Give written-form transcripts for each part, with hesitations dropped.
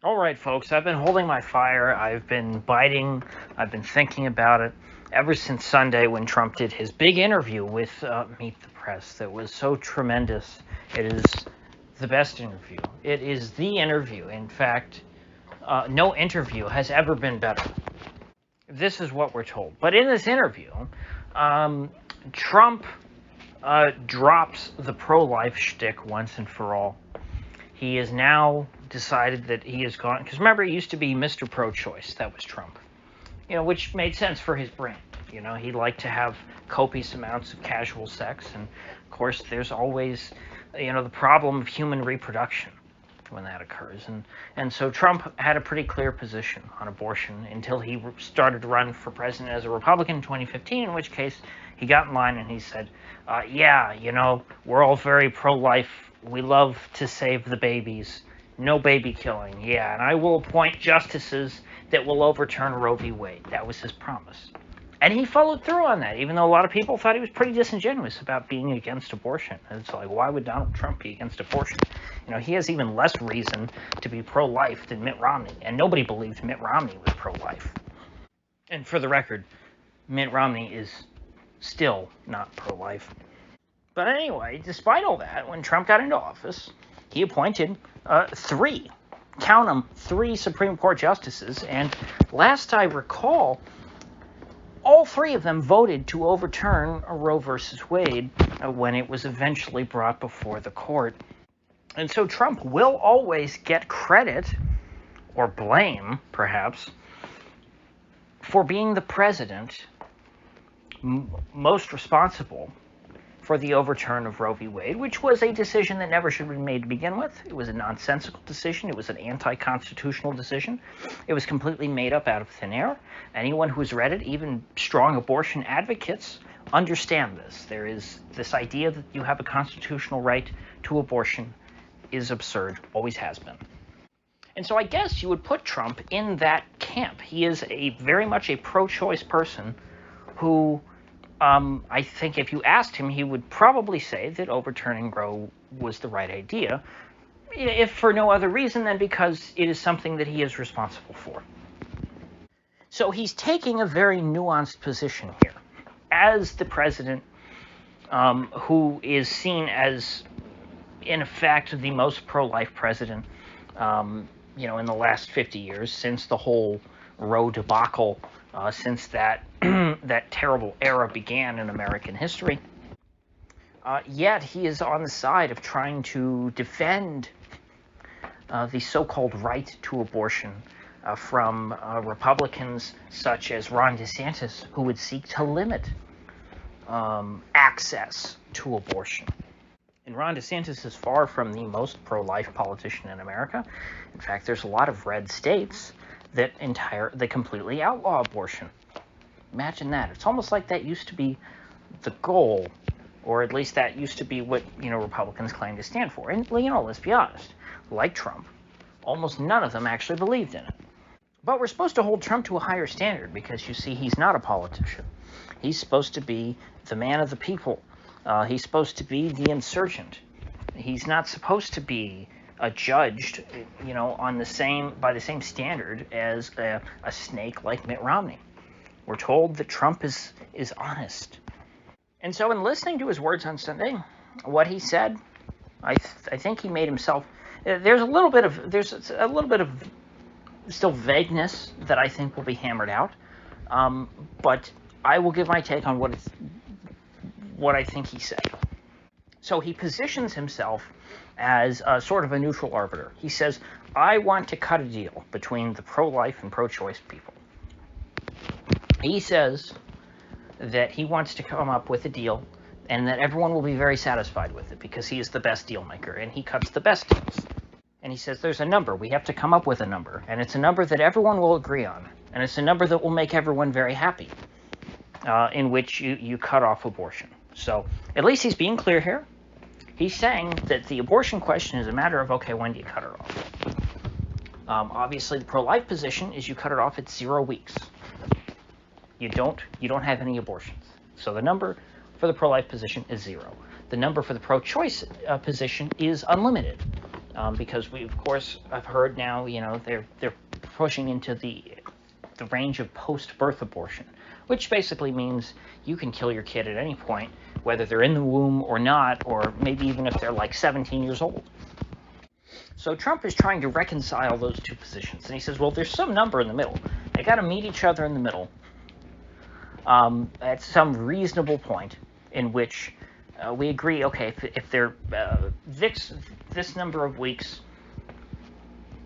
All right, folks, I've been holding my fire. I've been biting. I've been thinking about it ever since Sunday when Trump did his big interview with Meet the Press. That was so tremendous. It is the best interview. It is the interview. In fact, no interview has ever been better. This is what we're told. But in this interview, Trump drops the pro-life shtick once and for all. He has now decided that he has gone, because remember, he used to be Mr. Pro-Choice. That was Trump, which made sense for his brand. He liked to have copious amounts of casual sex, and of course, there's always, the problem of human reproduction when that occurs. And so Trump had a pretty clear position on abortion until he started to run for president as a Republican in 2015, in which case he got in line and he said, we're all very pro-life. We love to save the babies. No baby killing. Yeah, and I will appoint justices that will overturn Roe v. Wade. That was his promise. And he followed through on that, even though a lot of people thought he was pretty disingenuous about being against abortion. And it's like, why would Donald Trump be against abortion? He has even less reason to be pro-life than Mitt Romney. And nobody believed Mitt Romney was pro-life. And for the record, Mitt Romney is still not pro-life. But anyway, despite all that, when Trump got into office, he appointed three Supreme Court justices. And last I recall, all three of them voted to overturn Roe versus Wade when it was eventually brought before the court. And so Trump will always get credit, or blame, perhaps, for being the president most responsible for the overturn of Roe v. Wade, which was a decision that never should have been made to begin with. It was a nonsensical decision. It was an anti-constitutional decision. It was completely made up out of thin air. Anyone who's read it, even strong abortion advocates, understand this. There is this idea that you have a constitutional right to abortion is absurd, always has been. And so I guess you would put Trump in that camp. He is very much a pro-choice person who, I think if you asked him, he would probably say that overturning Roe was the right idea, if for no other reason than because it is something that he is responsible for. So he's taking a very nuanced position here. As the president, who is seen as, in effect, the most pro-life president, in the last 50 years, since the whole Roe debacle, since that that terrible era began in American history. Yet he is on the side of trying to defend the so-called right to abortion from Republicans such as Ron DeSantis, who would seek to limit access to abortion. And Ron DeSantis is far from the most pro-life politician in America. In fact, there's a lot of red states that completely outlaw abortion. Imagine that. It's almost like that used to be the goal, or at least that used to be what, Republicans claim to stand for. And, let's be honest, like Trump, almost none of them actually believed in it. But we're supposed to hold Trump to a higher standard because, you see, he's not a politician. He's supposed to be the man of the people. He's supposed to be the insurgent. He's not supposed to be judged, by the same standard as a snake like Mitt Romney. We're told that Trump is honest. And so in listening to his words on Sunday, what he said, I think he made himself, there's a little bit of still vagueness that I think will be hammered out. But I will give my take on what I think he said. So he positions himself as sort of a neutral arbiter. He says, I want to cut a deal between the pro-life and pro-choice people. He says that he wants to come up with a deal and that everyone will be very satisfied with it because he is the best deal maker and he cuts the best deals. And he says there's a number. We have to come up with a number. And it's a number that everyone will agree on. And it's a number that will make everyone very happy, in which you cut off abortion. So at least he's being clear here. He's saying that the abortion question is a matter of, okay, when do you cut it off? Obviously, the pro-life position is you cut it off at 0 weeks. You don't have any abortions. So the number for the pro-life position is 0. The number for the pro-choice position is unlimited. because we, of course, I've heard now, they're pushing into the range of post-birth abortion, which basically means you can kill your kid at any point, whether they're in the womb or not, or maybe even if they're like 17 years old. So Trump is trying to reconcile those two positions, and he says, well, there's some number in the middle. They got to meet each other in the middle at some reasonable point in which we agree, okay, if they're this number of weeks,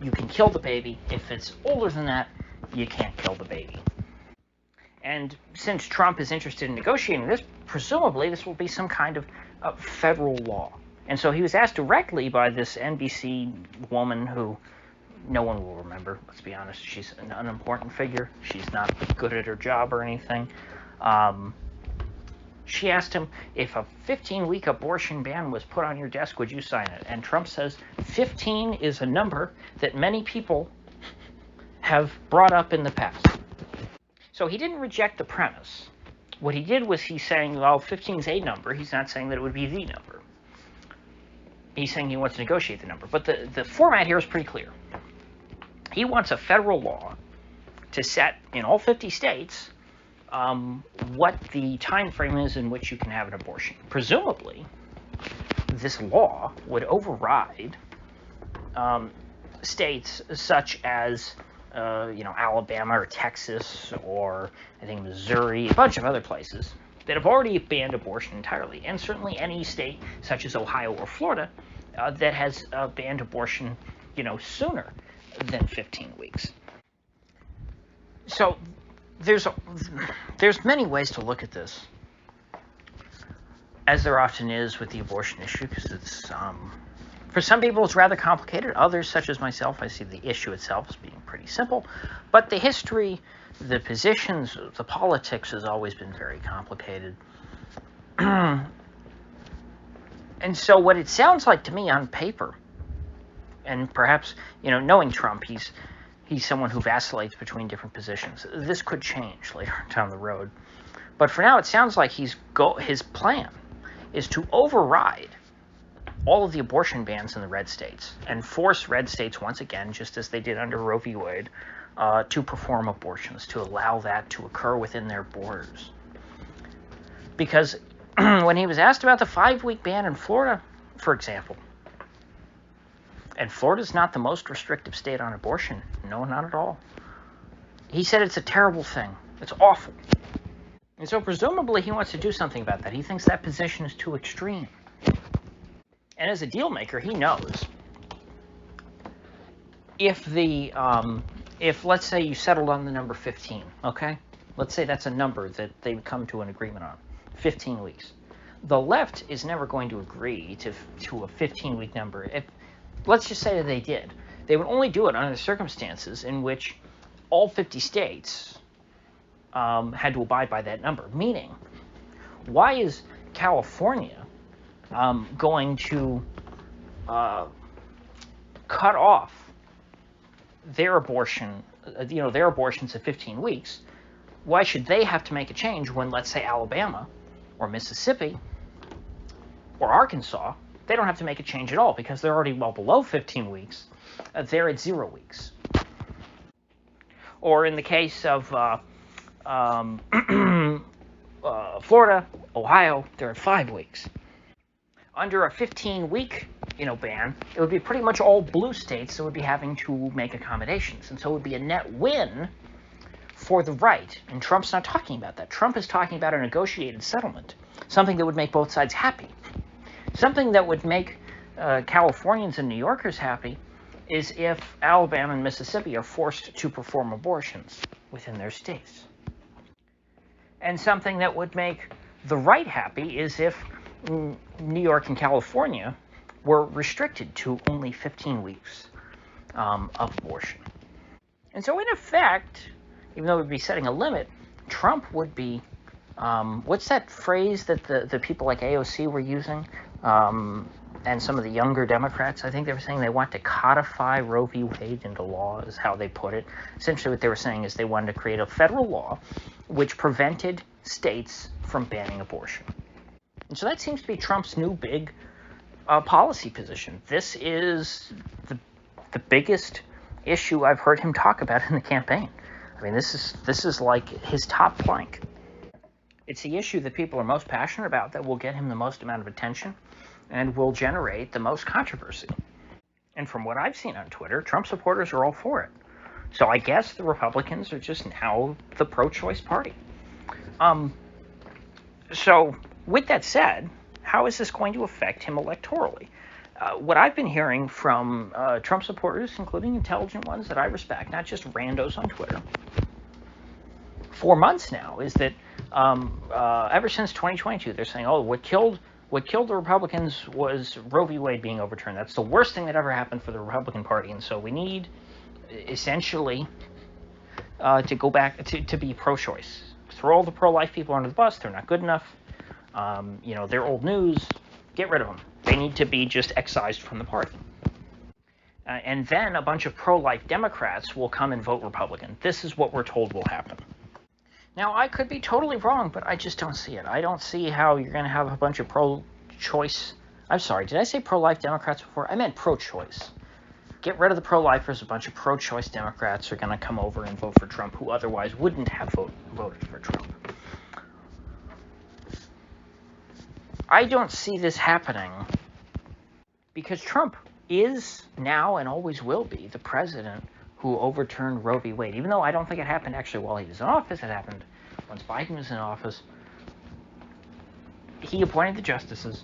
you can kill the baby. If it's older than that, you can't kill the baby. And since Trump is interested in negotiating this, presumably this will be some kind of federal law. And so he was asked directly by this NBC woman who no one will remember, let's be honest. She's an unimportant figure. She's not good at her job or anything. She asked him, if a 15-week abortion ban was put on your desk, would you sign it? And Trump says, 15 is a number that many people have brought up in the past. So he didn't reject the premise. What he did was he's saying, well, 15 is a number. He's not saying that it would be the number. He's saying he wants to negotiate the number. But the format here is pretty clear. He wants a federal law to set in all 50 states what the time frame is in which you can have an abortion. Presumably, this law would override states such as Alabama or Texas or I think Missouri, a bunch of other places that have already banned abortion entirely, and certainly any state such as Ohio or Florida that has banned abortion, sooner than 15 weeks. So there's many ways to look at this, as there often is with the abortion issue, because it's for some people it's rather complicated. Others, such as myself, I see the issue itself as being pretty simple. But the history, the positions, the politics has always been very complicated. And so what it sounds like to me on paper, and perhaps, knowing Trump, he's someone who vacillates between different positions. This could change later down the road. But for now, it sounds like his plan is to override all of the abortion bans in the red states and force red states once again, just as they did under Roe v. Wade, to perform abortions, to allow that to occur within their borders. Because when he was asked about the 5-week ban in Florida, for example, and Florida's not the most restrictive state on abortion. No, not at all. He said it's a terrible thing. It's awful. And so presumably he wants to do something about that. He thinks that position is too extreme. And as a deal maker, he knows if let's say you settled on the number 15, okay? Let's say that's a number that they would come to an agreement on, 15 weeks. The left is never going to agree to a 15-week number. Let's just say that they did. They would only do it under circumstances in which all 50 states had to abide by that number. Meaning, why is California going to cut off their abortions at 15 weeks? Why should they have to make a change when, let's say, Alabama or Mississippi or Arkansas, they don't have to make a change at all because they're already well below 15 weeks. They're at 0 weeks. Or in the case of Florida, Ohio, they're at 5 weeks. Under a 15-week, ban, it would be pretty much all blue states that would be having to make accommodations. And so it would be a net win for the right. And Trump's not talking about that. Trump is talking about a negotiated settlement, something that would make both sides happy. Something that would make Californians and New Yorkers happy is if Alabama and Mississippi are forced to perform abortions within their states. And something that would make the right happy is if New York and California were restricted to only 15 weeks of abortion. And so in effect, even though it would be setting a limit, Trump would be, what's that phrase that the people like AOC were using? And some of the younger Democrats, I think they were saying they want to codify Roe v. Wade into law, is how they put it. Essentially what they were saying is they wanted to create a federal law which prevented states from banning abortion. And so that seems to be Trump's new big policy position. This is the biggest issue I've heard him talk about in the campaign. I mean, this is like his top plank. It's the issue that people are most passionate about that will get him the most amount of attention and will generate the most controversy. And from what I've seen on Twitter, Trump supporters are all for it. So I guess the Republicans are just now the pro-choice party. So with that said, how is this going to affect him electorally? What I've been hearing from Trump supporters, including intelligent ones that I respect, not just randos on Twitter, for months now, is that ever since 2022, they're saying, oh, what killed the Republicans was Roe v. Wade being overturned. That's the worst thing that ever happened for the Republican Party, and so we need, essentially, to go back to be pro-choice. Throw all the pro-life people under the bus. They're not good enough. They're old news. Get rid of them. They need to be just excised from the party. And then a bunch of pro-life Democrats will come and vote Republican. This is what we're told will happen. Now, I could be totally wrong, but I just don't see it. I don't see how you're going to have a bunch of pro-choice... I'm sorry, did I say pro-life Democrats before? I meant pro-choice. Get rid of the pro-lifers. A bunch of pro-choice Democrats are going to come over and vote for Trump, who otherwise wouldn't have voted for Trump. I don't see this happening because Trump is now and always will be the president who overturned Roe v. Wade. Even though I don't think it happened actually while he was in office, it happened once Biden was in office. He appointed the justices.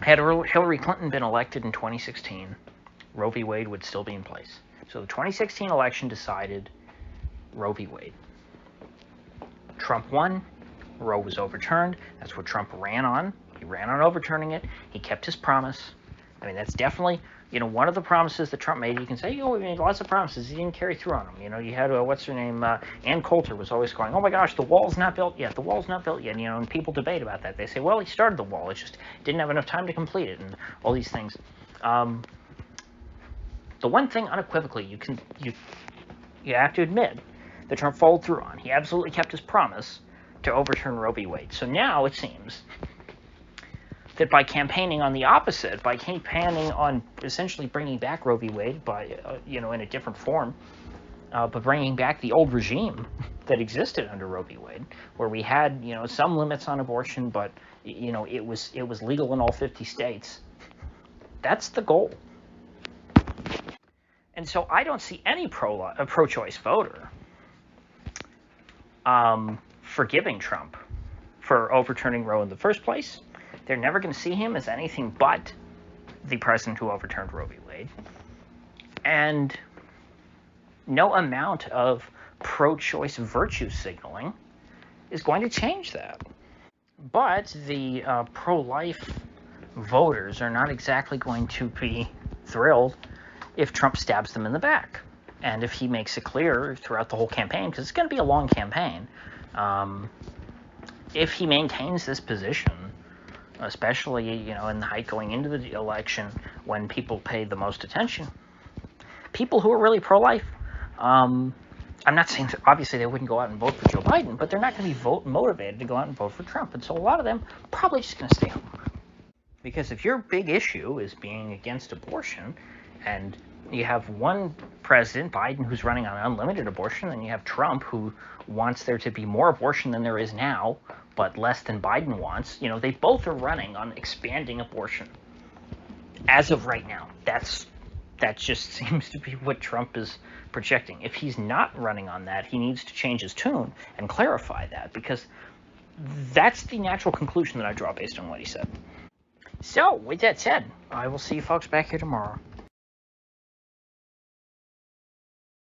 Had Hillary Clinton been elected in 2016, Roe v. Wade would still be in place. So the 2016 election decided Roe v. Wade. Trump won. Roe was overturned. That's what Trump ran on. He ran on overturning it. He kept his promise. I mean, that's definitely, one of the promises that Trump made. You can say, he made lots of promises. He didn't carry through on them. You had, what's her name? Ann Coulter was always going, oh my gosh, the wall's not built yet. The wall's not built yet. And people debate about that. They say, well, he started the wall. It just didn't have enough time to complete it and all these things. The one thing unequivocally you have to admit that Trump followed through on. He absolutely kept his promise to overturn Roe v. Wade. So now it seems that by campaigning on the opposite, by campaigning on essentially bringing back Roe v. Wade by, in a different form, but bringing back the old regime that existed under Roe v. Wade, where we had, some limits on abortion, but, it was legal in all 50 states. That's the goal. And so I don't see any pro-choice voter forgiving Trump for overturning Roe in the first place. They're never going to see him as anything but the president who overturned Roe v. Wade. And no amount of pro-choice virtue signaling is going to change that. But the pro-life voters are not exactly going to be thrilled if Trump stabs them in the back. And if he makes it clear throughout the whole campaign, because it's going to be a long campaign, if he maintains this position, especially, in the height going into the election when people pay the most attention, people who are really pro-life, I'm not saying that obviously they wouldn't go out and vote for Joe Biden, but they're not going to be motivated to go out and vote for Trump. And so a lot of them are probably just going to stay home. Because if your big issue is being against abortion, and you have one president, Biden, who's running on unlimited abortion, and you have Trump, who wants there to be more abortion than there is now, but less than Biden wants, they both are running on expanding abortion. As of right now, that just seems to be what Trump is projecting. If he's not running on that, he needs to change his tune and clarify that, because that's the natural conclusion that I draw based on what he said. So, with that said, I will see you folks back here tomorrow.